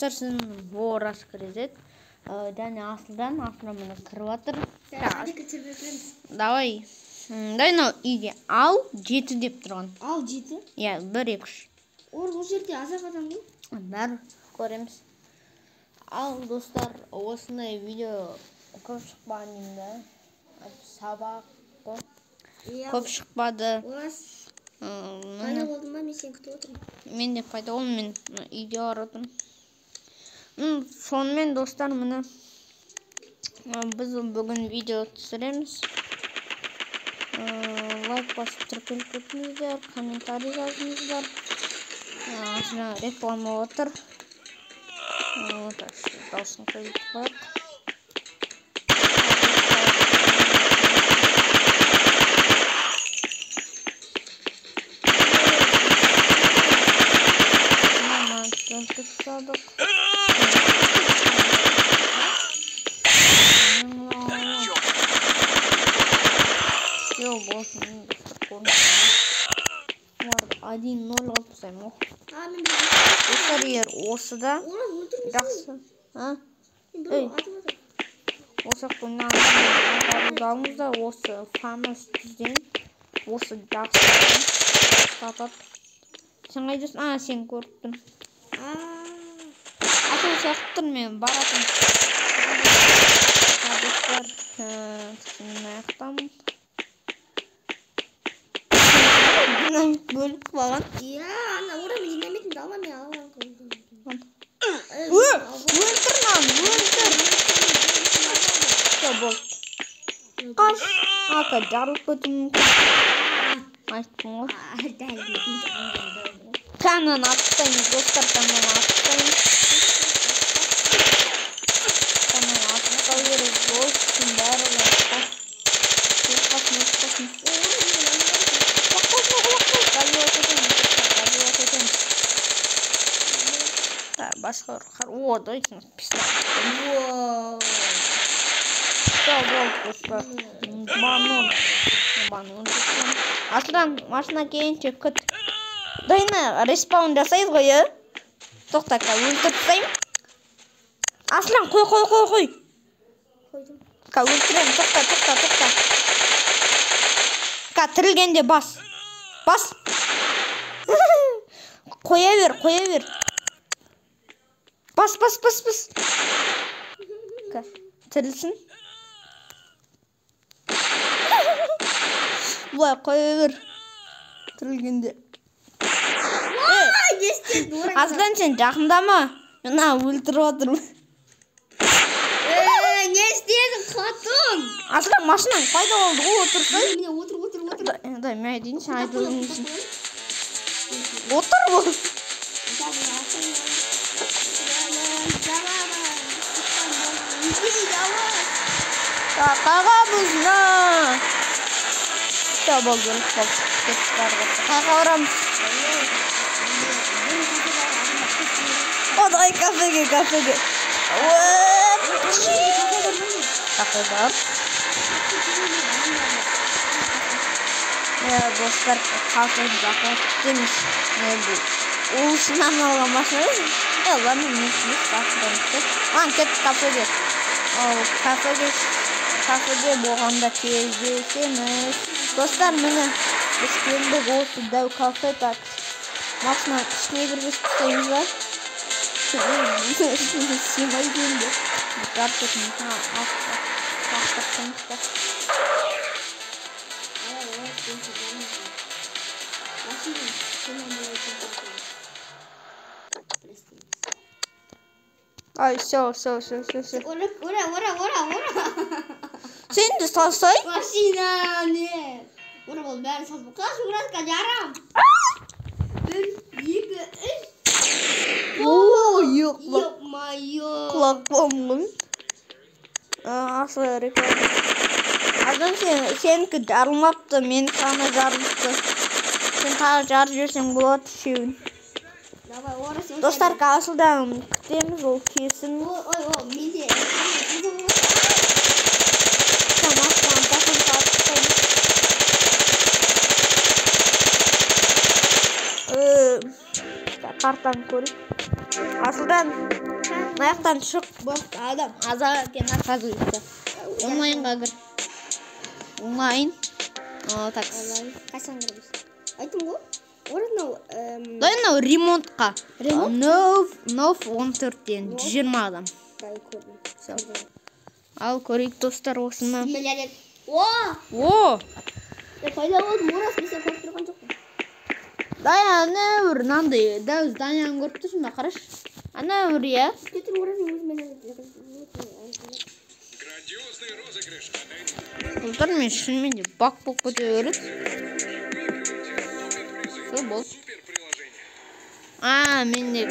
достар, сіздің вор ашқырезет. Және асылдан мені кіріп атыр. Давай. Дай мынау үйге ал 7 деп тұрған. Ал 7? Иә, 1, 2, 3. Бұл жерде азақ адам ғой. Бәрі көреміз. Ал достар, осындай видео көп шықпаған енді. Сабақ қой. Көп шықпады. Пайда болдым ба, мен сен күтіп отырмын. Мен де пайда болдым, мен үйде баратым. Сонымен достар, міне біз бүгін видео түсіреміз. Лайк басып тіркеліп кетіңіздер, комментарий жазыңыздар. Реклама отыр. Дауысын қойып қояйық. Один 0 алып тастаймын ғой. Достар, егер осыда жақсы. Осы қойнағыңызда осы фамас түзден осы жақсы статат. Сен қайдасың? Сен көріп тұрмын. Атыл сияқты тұр, мен баратым. Достар, мен аяқтамын. Динамит бөліп қалған. Иә, ана орам динамитін алма, мен алған қойдым. Өлтір нан, өлтір. Все, болды. Қаш. Жарылып көтім мүмкін. Айттым ғой. Канан атыстаймыз, достар, канан атыстаймыз. Канан атыстау керек, достың бәрі қаш. Басқа ұрқар. Дойсын пистолет. Все, болды, достар. Банон. Асылдан машина кейінше күт. Дайына респаун жасайыз ғой, Тоқта, өлтіріп тастайым. Асылдан, қой. Қойдым. Өлтірем, тоқта. Тірілгенде бас. Қоя бер. Бас. Тірілсін. Бұлай қоя бер. Тірілгенде. Асылдан, сен жақындама. Мен өлтіріп отырмын. Не істедің, қатын? Асылдан, машинаң пайда болды ғой, отырсай. Міне, отыр. Дай, мен айтайын, сен айтып өңейсің. Отыр бұл. Қағамыз на. Все, болды. Қаға орамыз. Одай, кафеге. Кафе бар. Достар, кафе жақын деміз. Уысынан алған машина. Ладно, мен кет кафеге. Кафеге болғанда кездесеміз. Достар, міне біз келдік осы дәу кафе. Машина ішіне кіргіз тұстаймыз ба? Симай келді. Картек мүмкін ақтақтаймыз ба? Ай, все. Ура. Сен де салсай? Машина, не. Ура, бол бәрін салып. Қаш, Уратқа жарам. 1, 2, 3. Ё-майо. Құлақ болмын. Асы реклама. Аздан сенікі жарылмапты, мен қана жарылыпты. Сен тағы жарып жүрсең болады үшеуін. Достар, асылдан күтеміз, ол кесін. Ой, менде. Қартан көріп. Асылдан аяқтан шық болды адам. Аза екен отказывается. Онлайнға кір. Онлайн. Так. Қашан кіреміз? Айтым ғой. Орынау. Дайынау ремонтқа. Ремонт? Нов 14-тен 20 адам. Ал көрейік достар осыны. О! Қайда болдым? Орас бесе көріп тұрған жоқпын. Даяны бір нандай дәу зданияны көріп тұрсың ба, қараш? Ана бір, иә? Кетір Орастың өзімен Бұлдар мен шынымен де бақ болып көте өріп. Сол бол. Мен де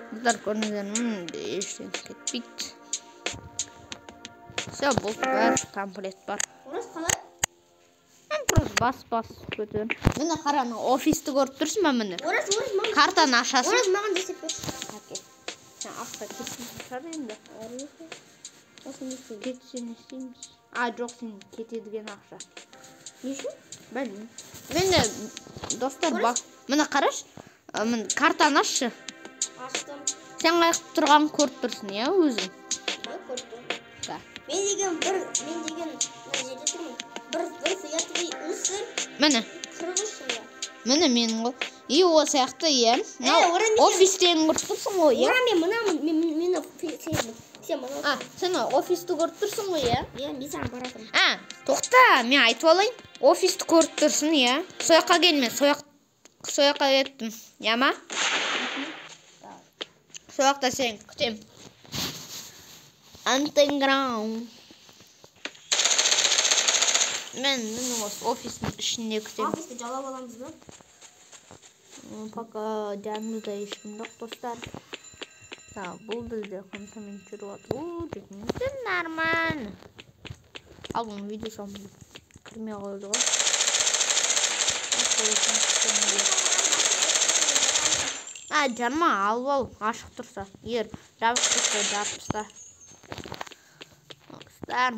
Бұлдар көрінеден ештен кетпейді. Все, бұл бәр комплект бар. Орас қалай? Мен просто бас көтен. Мені қараны офисті көріп тұрсың ба мені? Орас, маған. Картаны ашасың. Орас, маған десеп берші. Әке. Сен ақша кетсін шығады енді. Осыны істеймін. Кетсен істейміз. Жоқ, сен кетедіген ақша. Не үшін? Білмеймін. Мені достар бақ. Мені қараш. Картаны ашшы. Аштым. Сен қайық тұрған көріп тұрсың, иә, өзің? Көріп тұрмын. Да. Мен деген мына жерде тұрмын. Бір фиатри ұсыр. Мені. 43 жылда. Мені менің ғой. О сияқты, иә. Офистен көріп тұрсың ғой, иә? Ора мен мені сен мұны. Сен офисті көріп тұрсың ғой, иә? Иә, мен саған баратырмын. Тоқта, мен айтып алайын. Офисті көріп тұрсың, иә? Сояққа келме, сояққа кеттім, иә ма? Сояқта сен күтем. Антенграунд. Мен осы офистің ішінде күтем. Офисті жалап аламыз ба? Пока жанымызда ешкім жоқ, достар. Бұл бізде коммент жүріп жатыр. Жетімізді нормально. Ал бұның видеосын кірмей қойды ғой. Жарма алып ал, ашық тұрса. Егер жабық тұрса, жабып тұста.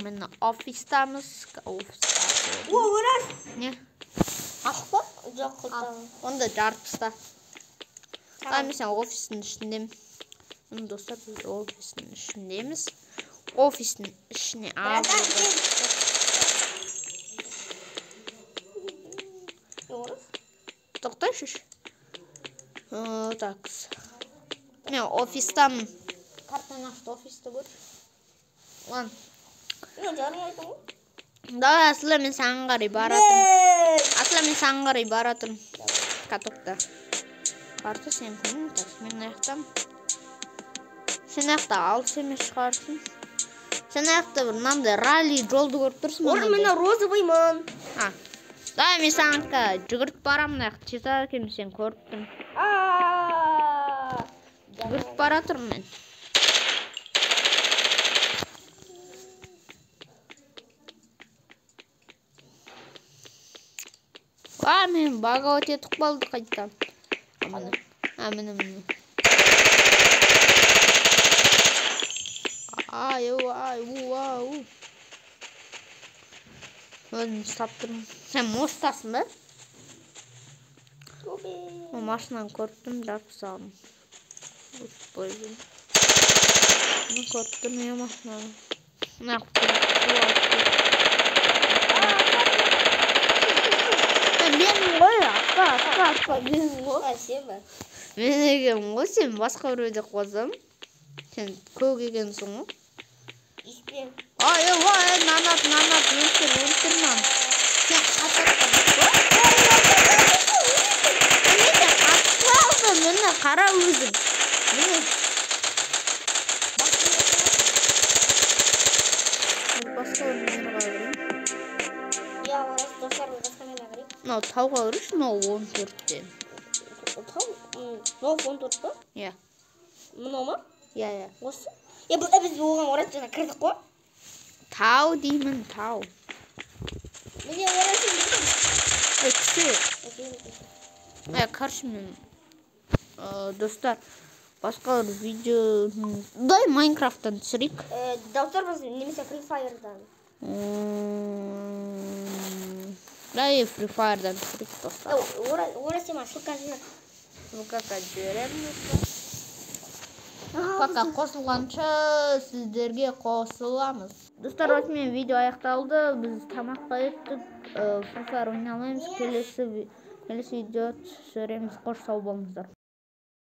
Мені офистамыз. Орас! Не? Ашық па? Жоқ, құлтағы. Онда жарып тұста. Мен сен офистің ішіндемін. Достар, біз офистің ішіндеміз. Офистің ішіне алып. Тоқтайшы. Так. Мен офистам. Картаны ашты офисті көр. Лан. Мен жарым айтым ғой. Да, асылы мен саған қарай баратырмын. Катокта. Карты сен күнін, так, мен аяқтам. Сен аяқта алыс емес шығарсың. Сен аяқта бір нандай ралли жолды көріп тұрсың. Орын мені розовыймын. Да, мен саңқа жүгіріп барамын аяқ. Чета кем сен көріптім. Жүгіріп баратырмын мен. Мен баға өте тұқпалды қайттам. Міне. Өзін ұстап тұрмын. Сен мостасың ба? Машинаны көріптім, жарып салдым. Көріптім, машинаны. Менің ғой, атқа, менің ғой. Спасибо. Мен егем ғой, сен басқа біреуде қозым. Сен көк екенсің ғой. İşte. Nanat, өлтір ман. Sen atlattın. Мені қара өзің. Басқа өрмені қайырым. Ya orası dostlar başka ne var? Мынау тауға өріш, мынау 14-тен. Тау? Мынау 14 па? Иә. Мынау ма? Иә. Осы? Біз оған орас жаңа кірдік қой? Тау деймін, тау. Міне орасы Кіші. Короче, мен достар, басқа видео дай Майнкрафттан түсірейік. Даутарбыз немесе Free Fire'дан. Дай Free Fire'дан түсірейік достар. Ора сема ссылка жібер. Ссылкаға жібереміз. Пока қосылғанша сіздерге қосыламыз. Достар, осымен видео аяқталды. Біз тамаққа еттік. Free Fire ойнамаймыз. Келесі видео түсіреміз. Қош сау болыңыздар.